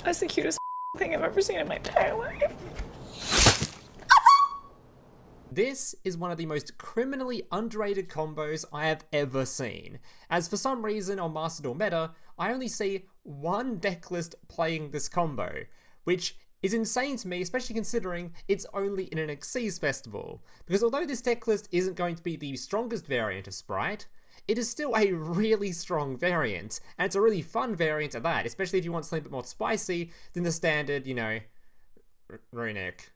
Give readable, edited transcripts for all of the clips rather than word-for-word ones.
That's the cutest thing I've ever seen in my entire life. This is one of the most criminally underrated combos I have ever seen, as for some reason on Master Duel meta, I only see one deck list playing this combo, which is insane to me, especially considering it's only in an Xyz festival, because although this deck list isn't going to be the strongest variant of Spright, it is still a really strong variant, and it's a really fun variant at that, especially if you want something a bit more spicy than the standard, you know, runic.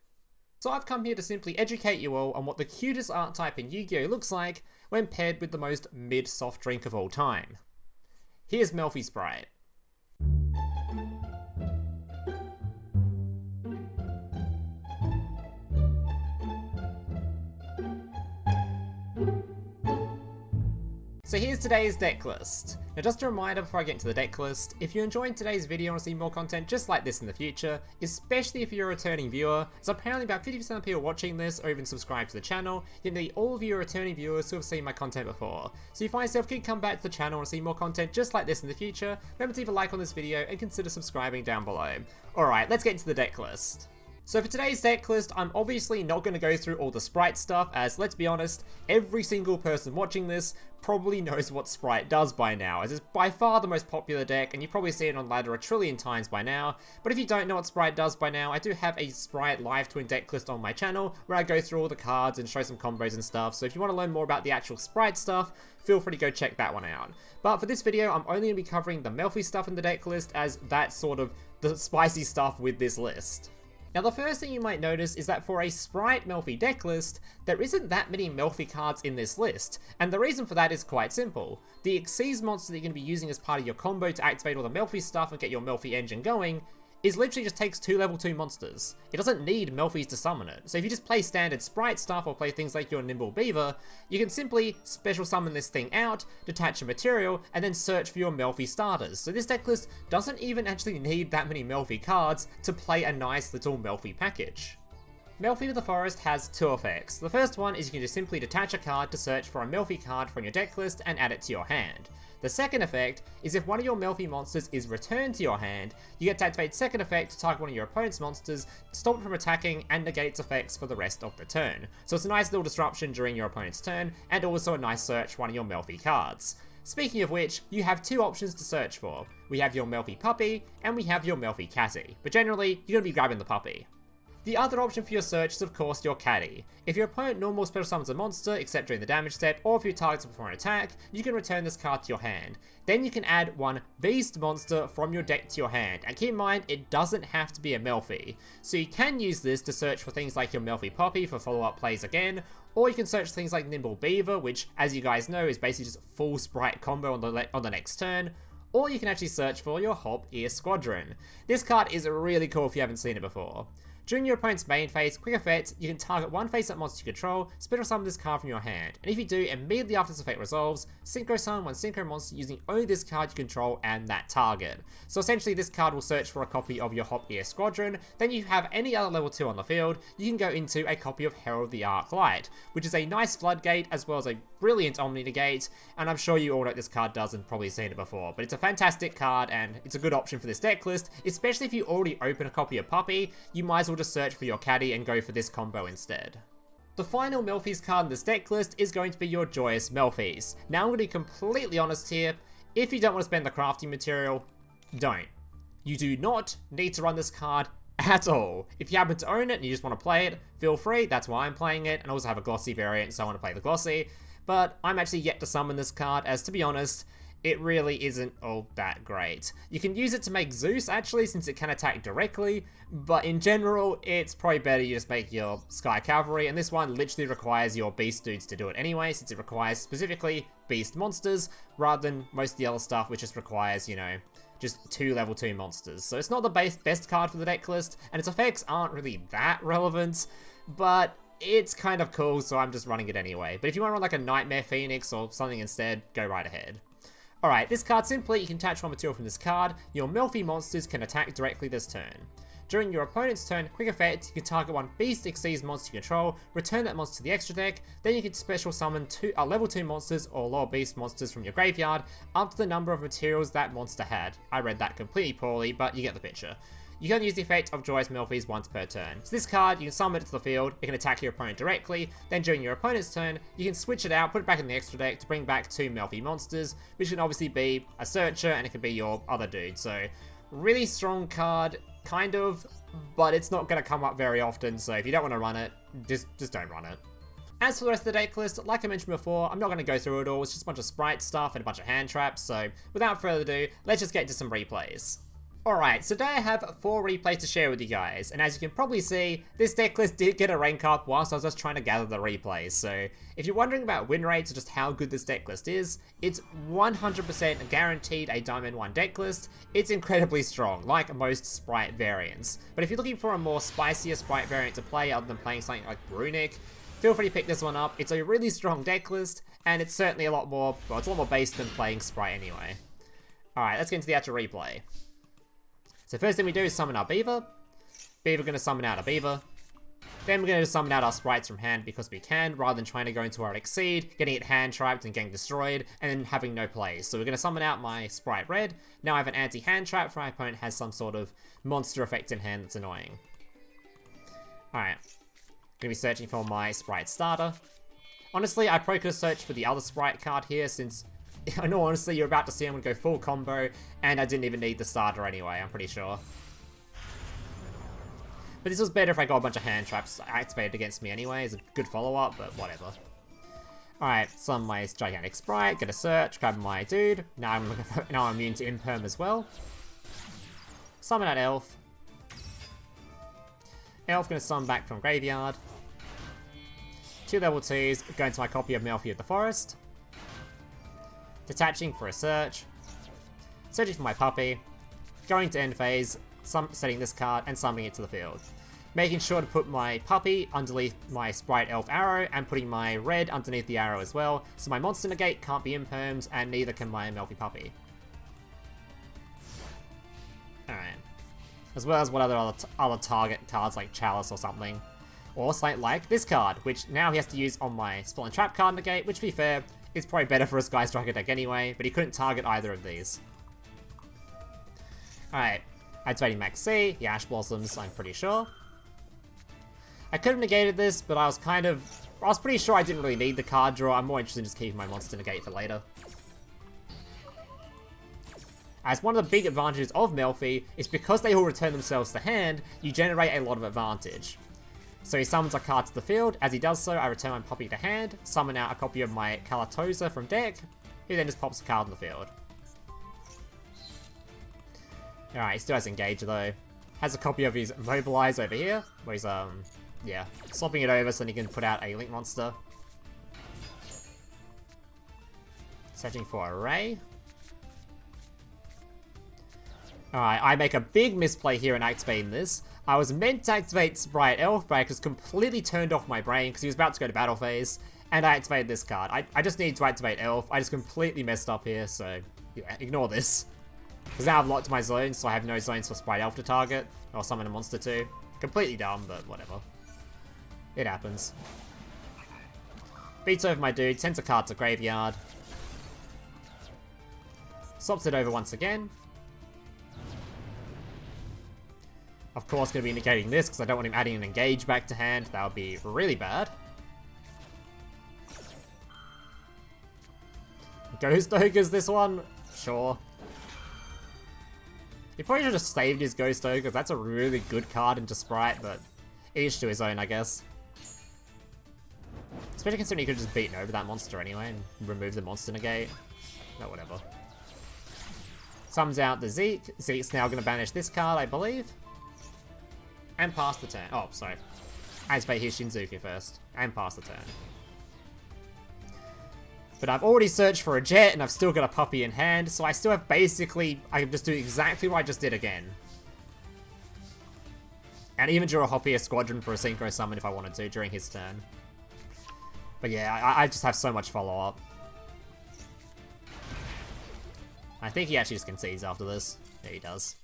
So I've come here to simply educate you all on what the cutest art type in Yu-Gi-Oh! Looks like when paired with the most mid soft drink of all time. Here's Melffy Sprite. So here's today's deck list. Now just a reminder before I get into the deck list, if you're enjoying today's video and want to see more content just like this in the future, especially if you're a returning viewer, so apparently about 50% of people watching this or even subscribed to the channel, yet nearly all of you are returning viewers who have seen my content before. So if you find yourself could come back to the channel and want to see more content just like this in the future, remember to leave a like on this video and consider subscribing down below. Alright, let's get into the deck list. So for today's deck list, I'm obviously not going to go through all the Spright stuff, as let's be honest, every single person watching this probably knows what Spright does by now, as it's by far the most popular deck, and you've probably seen it on ladder a trillion times by now. But if you don't know what Spright does by now, I do have a Spright live twin deck list on my channel, where I go through all the cards and show some combos and stuff, so if you want to learn more about the actual Spright stuff, feel free to go check that one out. But for this video, I'm only going to be covering the Melffy stuff in the deck list, as that's sort of the spicy stuff with this list. Now the first thing you might notice is that for a Spright Melffy deck list, there isn't that many Melffy cards in this list, and the reason for that is quite simple. The Xyz monster that you're going to be using as part of your combo to activate all the Melffy stuff and get your Melffy engine going is literally just takes 2 level 2 monsters. It doesn't need Melffys to summon it, so if you just play standard Spright stuff or play things like your Nimble Beaver, you can simply special summon this thing out, detach a material, and then search for your Melffy starters. So this deck list doesn't even actually need that many Melffy cards to play a nice little Melffy package. Melffy of the Forest has 2 effects. The first one is you can just simply detach a card to search for a Melffy card from your deck list and add it to your hand. The second effect is if one of your Melffy monsters is returned to your hand, you get to activate second effect to target one of your opponent's monsters, stop it from attacking, and negate its effects for the rest of the turn. So it's a nice little disruption during your opponent's turn, and also a nice search for one of your Melffy cards. Speaking of which, you have 2 options to search for. We have your Melffy Puppy, and we have your Melffy Catty, but generally, you're going to be grabbing the puppy. The other option for your search is of course your Catty. If your opponent normal special summons a monster, except during the damage step, or if you target it before an attack, you can return this card to your hand. Then you can add one beast monster from your deck to your hand, and keep in mind, it doesn't have to be a Melffy. So you can use this to search for things like your Melffy Puppy for follow-up plays again, or you can search things like Nimble Beaver, which as you guys know is basically just full Spright combo on the next turn, or you can actually search for your Ear Squadron. This card is really cool if you haven't seen it before. During your opponent's main phase, quick effect, you can target one face-up monster you control, special summon this card from your hand, and if you do, immediately after this effect resolves, synchro summon one synchro monster using only this card you control and that target. So essentially this card will search for a copy of your Ear Squadron, then you have any other level 2 on the field, you can go into a copy of Herald the Arc Light, which is a nice floodgate as well as a brilliant Omni Negate, and I'm sure you all know what this card does and probably seen it before, but it's a fantastic card and it's a good option for this deck list, especially if you already open a copy of Puppy, you might as well just search for your Catty and go for this combo instead. The final Melffys card in this deck list is going to be your Joyous Melfys. Now I'm going to be completely honest here, if you don't want to spend the crafting material, don't. You do not need to run this card at all. If you happen to own it and you just want to play it, feel free, that's why I'm playing it, and I also have a glossy variant so I want to play the glossy, but I'm actually yet to summon this card, as to be honest, it really isn't all that great. You can use it to make Zeus actually, since it can attack directly, but in general, it's probably better you just make your Sky Cavalry, and this one literally requires your Beast dudes to do it anyway, since it requires specifically Beast monsters, rather than most of the other stuff which just requires, you know, just 2 level 2 monsters. So it's not the best card for the deck list, and its effects aren't really that relevant, but it's kind of cool, so I'm just running it anyway. But if you want to run like a Knightmare Phoenix or something instead, go right ahead. Alright, this card simply, you can attach one material from this card, your Melffy monsters can attack directly this turn. During your opponent's turn, quick effect, you can target one Beast Xyz monster you control, return that monster to the extra deck, then you can special summon level 2 monsters or lower beast monsters from your graveyard, up to the number of materials that monster had. I read that completely poorly, but you get the picture. You can use the effect of Joyous Melfys once per turn. So this card, you can summon it to the field, it can attack your opponent directly, then during your opponent's turn, you can switch it out, put it back in the extra deck to bring back 2 Melffy monsters, which can obviously be a Searcher and it can be your other dude. So really strong card, kind of, but it's not going to come up very often, so if you don't want to run it, just don't run it. As for the rest of the deck list, like I mentioned before, I'm not going to go through it all, it's just a bunch of Sprite stuff and a bunch of hand traps, so without further ado, let's just get into some replays. Alright, so today I have 4 replays to share with you guys, and as you can probably see, this deck list did get a rank up whilst I was just trying to gather the replays, so if you're wondering about win rates or just how good this deck list is, it's 100% guaranteed a Diamond 1 deck list. It's incredibly strong, like most Sprite variants, but if you're looking for a more spicier Sprite variant to play other than playing something like Runic, feel free to pick this one up. It's a really strong deck list, and it's certainly a lot more, well, it's a lot more based than playing Sprite anyway. Alright, let's get into the actual replay. So first thing we do is summon our Beaver. Beaver going to summon out a Beaver. Then we're going to summon out our Sprites from hand because we can, rather than trying to go into our Exceed, getting it hand trapped and getting destroyed, and then having no plays. So we're going to summon out my Spright Red. Now I have an anti-hand trap for my opponent has some sort of monster effect in hand that's annoying. Alright. Going to be searching for my Spright Starter. Honestly, I probably could have searched for the other Sprite card here since I know honestly you're about to see I'm going to go full combo, and I didn't even need the starter anyway, I'm pretty sure. But this was better if I got a bunch of hand traps activated against me anyway, as a good follow-up, but whatever. Alright, summon my gigantic Sprite, get a search, grab my dude, now I'm immune to Imperm as well. Summon out Elf. Elf going to summon back from graveyard. 2 level 2s, go into my copy of Melffy of the Forest. Detaching for a search, searching for my puppy, going to end phase, setting this card and summoning it to the field. Making sure to put my puppy underneath my Spright Elf arrow and putting my red underneath the arrow as well, so my monster negate can't be imperms and neither can my Melffy Puppy. Alright. As well as what other target cards like Chalice or something. Or something like this card, which now he has to use on my Spell and Trap card negate, which to be fair, it's probably better for a Sky Striker deck anyway, but he couldn't target either of these. Alright, activating Maxx, the Ash Blossoms, I'm pretty sure. I could have negated this, but I was pretty sure I didn't really need the card draw. I'm more interested in just keeping my monster negate for later. As one of the big advantages of Melffy is because they all return themselves to hand, you generate a lot of advantage. So he summons a card to the field. As he does so, I return my puppy to hand, summon out a copy of my Kalantosa from deck, who then just pops a card on the field. Alright, he still has Engage though. Has a copy of his Mobilize over here, where he's, yeah, swapping it over so then he can put out a Link monster. Searching for a Ray. Alright, I make a big misplay here in activating this. I was meant to activate Spright Elf, but I just completely turned off my brain because he was about to go to battle phase, and I activated this card. I just needed to activate Elf. I just completely messed up here, so yeah, ignore this. Because now I've locked my zones, so I have no zones for Spright Elf to target, or summon a monster to. Completely dumb, but whatever. It happens. Beats over my dude, sends a card to graveyard. Swaps it over once again. Of course, going to be negating this because I don't want him adding an Engage back to hand. That would be really bad. Ghost Ogre's this one? Sure. He probably should have saved his Ghost Ogre. That's a really good card into Sprite, but each to his own, I guess. Especially considering he could have just beaten over that monster anyway and remove the monster negate. No, whatever. Summons out the Zeke. Zeke's now going to banish this card, I believe. And pass the turn. Oh, sorry. Activate his Shinzuku first. And pass the turn. But I've already searched for a Jet, and I've still got a puppy in hand, so I still have basically... I can just do exactly what I just did again. And even draw a Ear Squadron for a Synchro Summon if I wanted to during his turn. But yeah, I just have so much follow-up. I think he actually just concedes after this. Yeah, he does.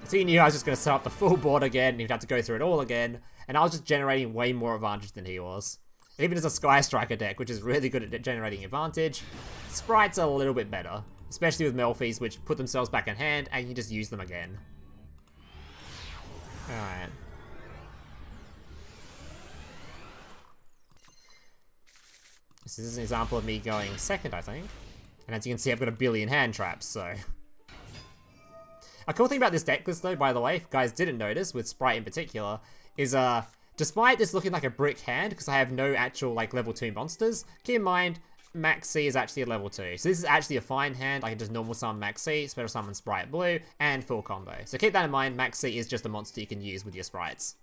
So he knew I was just going to set up the full board again, and he'd have to go through it all again, and I was just generating way more advantage than he was. Even as a Sky Striker deck, which is really good at generating advantage, Sprites are a little bit better, especially with Melffys, which put themselves back in hand, and you can just use them again. Alright. This is an example of me going second, I think. And as you can see, I've got a billion hand traps, so... A cool thing about this deck list, though, by the way, if you guys didn't notice, with Spright in particular, is, despite this looking like a brick hand, because I have no actual, like, level 2 monsters, keep in mind, Maxx is actually a level 2. So this is actually a fine hand. I can just normal summon Maxx, special summon Spright Blue, and full combo. So keep that in mind, Maxx is just a monster you can use with your Sprites.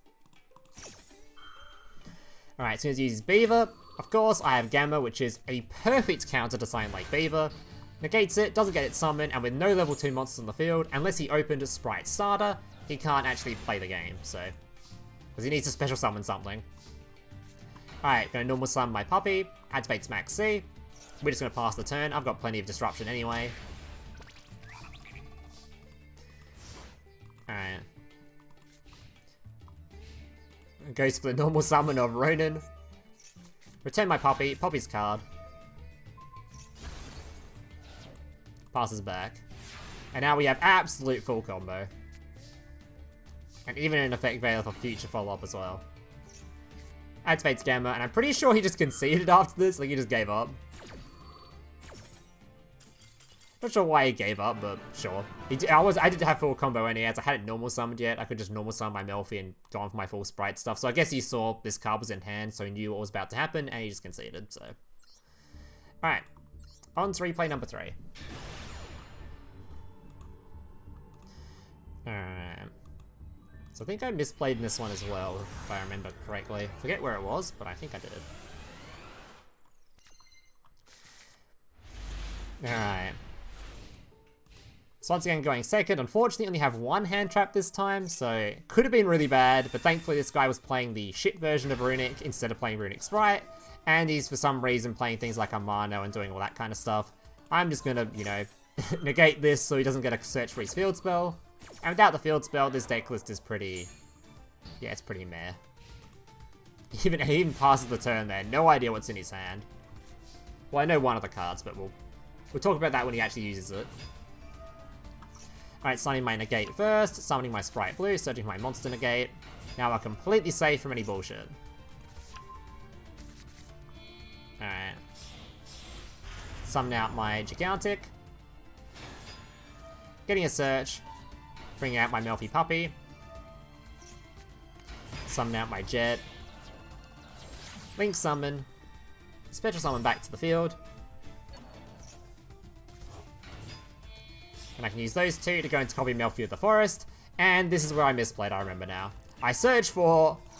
Alright, as soon as you use Beaver, of course, I have Gamma, which is a perfect counter to something like Beaver. Negates it, doesn't get it summoned, and with no level 2 monsters on the field, unless he opened a Spright Starter, he can't actually play the game, so... Because he needs to special summon something. Alright, gonna normal summon my puppy, activates Maxx. We're just gonna pass the turn, I've got plenty of disruption anyway. Alright. Goes for the normal summon of Ronin. Return my puppy, puppy's card. Passes back. And now we have absolute full combo. And even an effect veil for future follow-up as well. Activates Gamma, and I'm pretty sure he just conceded after this, like he just gave up. Not sure why he gave up, but sure. I didn't have full combo anyway, as I hadn't normal summoned yet. I could just normal summon my Melffy and go on for my full Sprite stuff. So I guess he saw this card was in hand, so he knew what was about to happen, and he just conceded, so. Alright. On to replay number 3. Alright. So I think I misplayed in this one as well, if I remember correctly. Forget where it was, but I think I did. Alright. So once again going second, unfortunately only have one hand trap this time, so could have been really bad, but thankfully this guy was playing the shit version of Runic instead of playing Runic Sprite, and he's for some reason playing things like Amano and doing all that kind of stuff. I'm just gonna, you know, negate this so he doesn't get a search for his field spell. And without the field spell, this deck list is pretty... Yeah, it's pretty meh. He even passes the turn there. No idea what's in his hand. Well, I know one of the cards, but we'll talk about that when he actually uses it. Alright, summoning my negate first, summoning my Spright Blue, searching for my monster negate. Now we're completely safe from any bullshit. Alright. Summon out my Gigantic. Getting a search. Bring out my Melffy Puppy. Summon out my Jet. Link summon. Special summon back to the field. And I can use those two to go into copy Melffy of the Forest. And this is where I misplayed, I remember now. I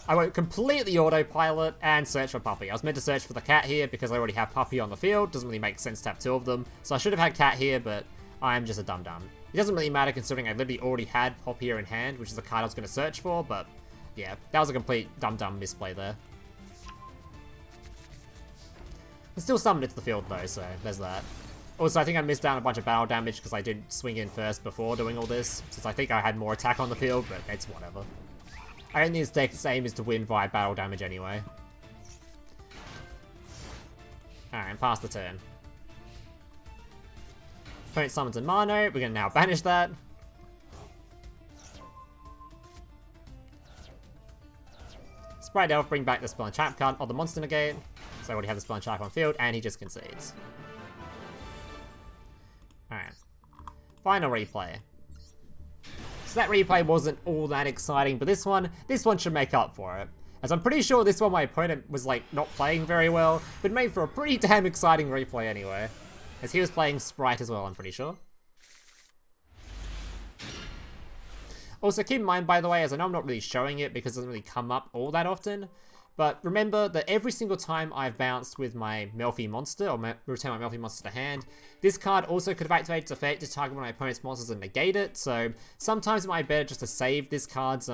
went completely autopilot and search for Puppy. I was meant to search for the cat here because I already have Puppy on the field. Doesn't really make sense to have two of them. So I should have had cat here, but I'm just a dum-dum. It doesn't really matter considering I literally already had Pop here in hand, which is the card I was going to search for, but yeah, that was a complete dum-dum misplay there. I still summoned it to the field though, so there's that. Also, I think I missed down a bunch of battle damage because I did swing in first before doing all this, since I think I had more attack on the field, but it's whatever. I don't think this deck's aim is to win via battle damage anyway. Alright, and pass the turn. Opponent summons a Mano, we're going to now banish that. Spright Elf, bring back the spell and trap card, or the monster negate. So I already have the spell and trap on field, and he just concedes. Alright. Final replay. So that replay wasn't all that exciting, but this one should make up for it. As I'm pretty sure this one my opponent was like not playing very well, but made for a pretty damn exciting replay anyway. As he was playing Sprite as well, I'm pretty sure. Also, keep in mind, by the way, as I know I'm not really showing it because it doesn't really come up all that often, but remember that every single time I've bounced with my Melffy monster, or return my Melffy monster to hand, this card also could have activated its effect to target one of my opponent's monsters and negate it, so sometimes it might be better just to save this card's,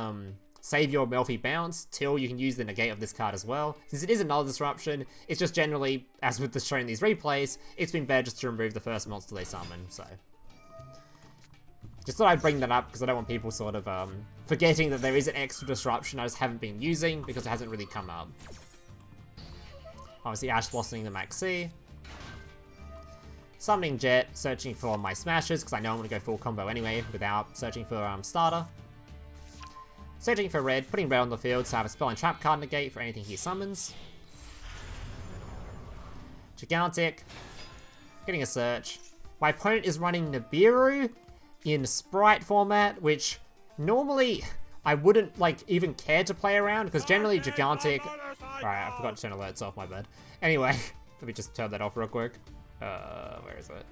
save your Melffy bounce till you can use the negate of this card as well. Since it is another disruption, it's just generally, as with the showing these replays, it's been better just to remove the first monster they summon, so. Just thought I'd bring that up because I don't want people sort of forgetting that there is an extra disruption I just haven't been using because it hasn't really come up. Obviously Ash blossoming the Maxx. Summoning Jet, searching for my Smashers because I know I'm going to go full combo anyway without searching for Starter. Searching for Red, putting Red on the field so I have a spell and trap card negate for anything he summons. Gigantic. Getting a search. My opponent is running Nibiru in Sprite format, which normally I wouldn't like even care to play around because generally Gigantic... Right, I forgot to turn alerts off, my bad. Anyway, let me just turn that off real quick. Where is it?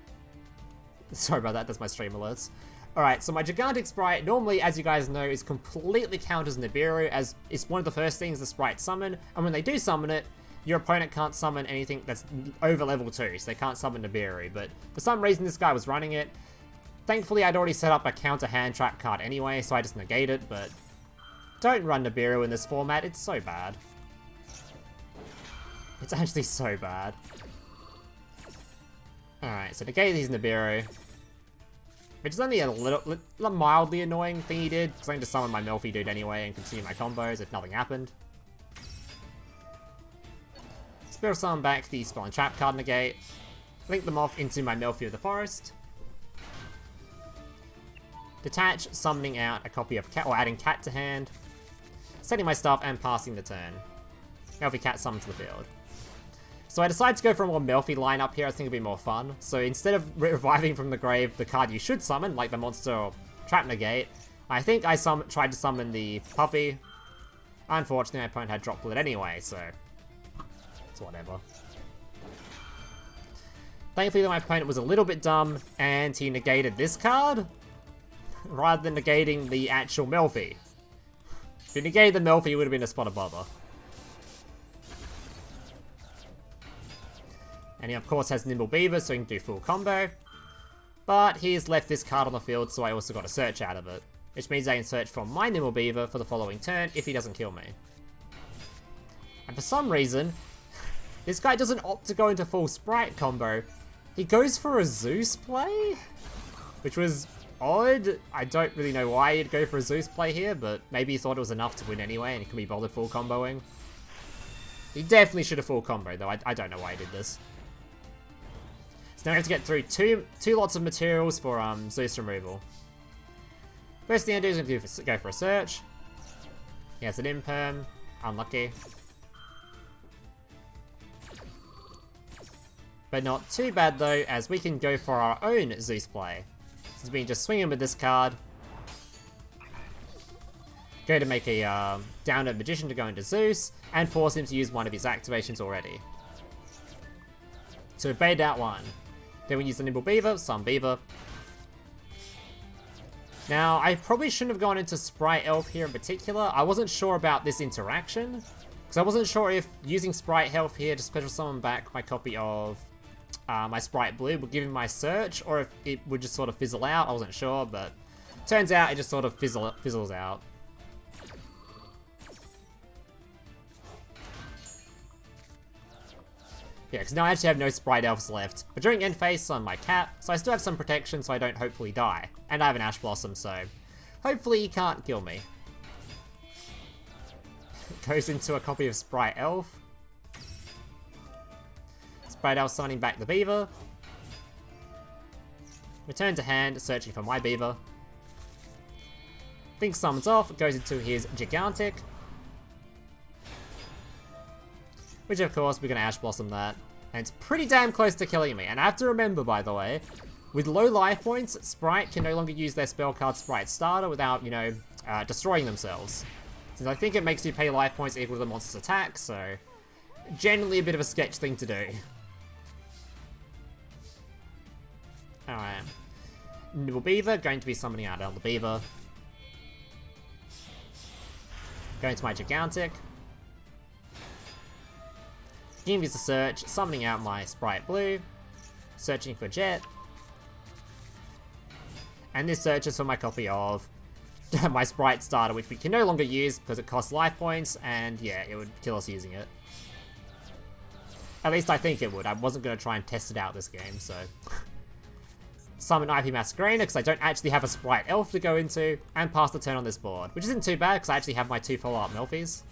Sorry about that, that's my stream alerts. Alright, so my Gigantic Sprite, normally, as you guys know, is completely counters Nibiru, as it's one of the first things the Sprites summon, and when they do summon it, your opponent can't summon anything that's over level 2, so they can't summon Nibiru, but for some reason this guy was running it. Thankfully, I'd already set up a counter hand trap card anyway, so I just negate it, but don't run Nibiru in this format, it's so bad. It's actually so bad. Alright, so negate these Nibiru. Which is only a little mildly annoying thing he did, because I can just summon my Melffy dude anyway and continue my combos if nothing happened. Spell summon back the spell and trap card negate. Link them off into my Melffy of the Forest. Detach, summoning out a copy of Cat, or adding Cat to hand. Setting my stuff and passing the turn. Melffy Cat summoned to the field. So I decided to go for a more Melffy lineup here. I think it'd be more fun. So instead of reviving from the grave the card you should summon, like the monster or trap negate, I think I tried to summon the Puppy. Unfortunately, my opponent had drop bullet anyway, so it's whatever. Thankfully, my opponent was a little bit dumb, and he negated this card, rather than negating the actual Melffy. If he negated the Melffy, it would have been a spot above her. And he of course has Nimble Beaver, so he can do full combo. But he's left this card on the field, so I also got a search out of it. Which means I can search for my Nimble Beaver for the following turn if he doesn't kill me. And for some reason, this guy doesn't opt to go into full Sprite combo. He goes for a Zeus play? Which was odd. I don't really know why he'd go for a Zeus play here, but maybe he thought it was enough to win anyway and he could be bothered full comboing. He definitely should have full combo though. I don't know why he did this. So now we have to get through two lots of materials for Zeus removal. First thing I do is go for a search. He has an Imperm. Unlucky. But not too bad though, as we can go for our own Zeus play. Since we can just swing him with this card. Go to make a Downerd Magician to go into Zeus, and force him to use one of his activations already. So we baited out one. Then we use the Nimble Beaver, some Beaver. Now, I probably shouldn't have gone into Spright Elf here in particular. I wasn't sure about this interaction. Because I wasn't sure if using Spright Elf here to special summon back my copy of my Spright Blue would give him my search, or if it would just sort of fizzle out. I wasn't sure, but turns out it just sort of fizzles out. Yeah, because now I actually have no Spright Elves left. But during end phase on my cat, so I still have some protection so I don't hopefully die. And I have an Ash Blossom, so hopefully he can't kill me. Goes into a copy of Spright Elf. Spright Elf summoning back the Beaver. Return to hand, searching for my Beaver. Think summons off, goes into his Gigantic. Which of course we're going to Ash Blossom that. And it's pretty damn close to killing me. And I have to remember, by the way, with low life points, Sprite can no longer use their spell card Spright Starter without, you know, destroying themselves. Since I think it makes you pay life points equal to the monster's attack, so generally a bit of a sketch thing to do. Alright. Nimble Beaver, going to be summoning out Elder Beaver. Going to my Gigantic. Game is a search, summoning out my Spright Blue, searching for Jet, and this search is for my copy of my Spright Starter, which we can no longer use because it costs life points, and yeah, it would kill us using it. At least I think it would. I wasn't going to try and test it out this game, so summon IP Masquerader because I don't actually have a Spright Elf to go into, and pass the turn on this board, which isn't too bad because I actually have my 2 follow-up Melffys.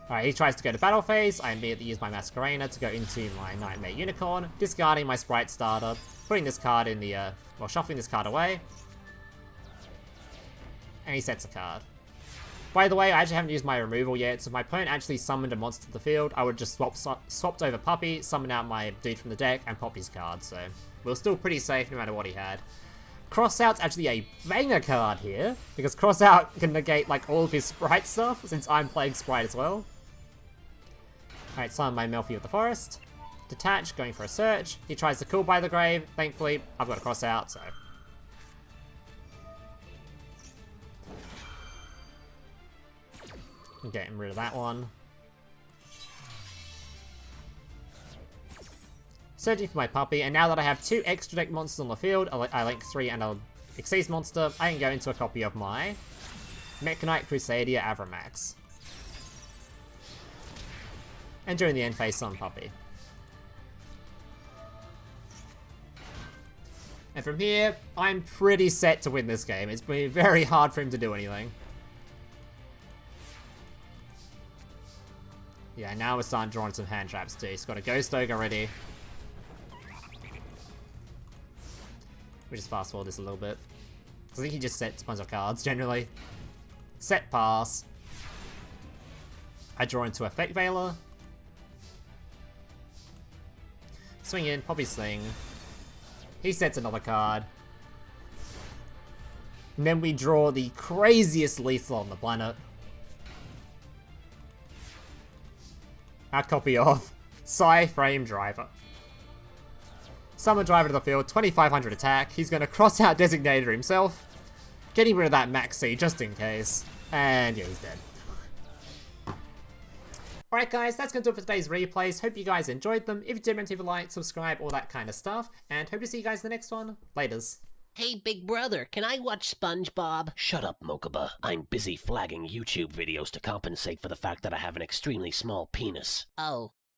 Alright, he tries to go to battle phase. I immediately use my Masquerader to go into my Knightmare Unicorn, discarding my Spright Starter, putting this card in the, well, shuffling this card away. And he sets a card. By the way, I actually haven't used my removal yet, so if my opponent actually summoned a monster to the field, I would just swapped over Puppy, summon out my dude from the deck, and pop his card, so we're still pretty safe no matter what he had. Crossout's actually a banger card here, because Crossout can negate like all of his Sprite stuff, since I'm playing Sprite as well. Alright, summon my Melffy of the Forest. Detach, going for a search. He tries to cool by the grave. Thankfully, I've got a Crossout, so... I'm getting rid of that one. Searching for my Puppy, and now that I have 2 extra deck monsters on the field, I link 3 and a Xyz monster, I can go into a copy of my Mekk-Knight Crusadia Avramax. And during the end phase, summon Puppy. And from here, I'm pretty set to win this game. It's been very hard for him to do anything. Yeah, now we're starting drawing some hand traps too. He's got a Ghost Ogre ready. We just fast forward this a little bit. I think he just sets a bunch of cards generally. Set pass. I draw into Effect Veiler. Swing in, Poppy Sling. He sets another card. And then we draw the craziest lethal on the planet. Our copy of Psy-Frame Driver. Summon Driver to the field, 2500 attack. He's going to Crossout Designator himself. Getting rid of that Maxx just in case. And yeah, he's dead. Alright guys, that's going to do it for today's replays. Hope you guys enjoyed them. If you did, remember to leave a like, subscribe, all that kind of stuff. And hope to see you guys in the next one. Laters. Hey, big brother, can I watch SpongeBob? Shut up, Mokuba. I'm busy flagging YouTube videos to compensate for the fact that I have an extremely small penis. Oh.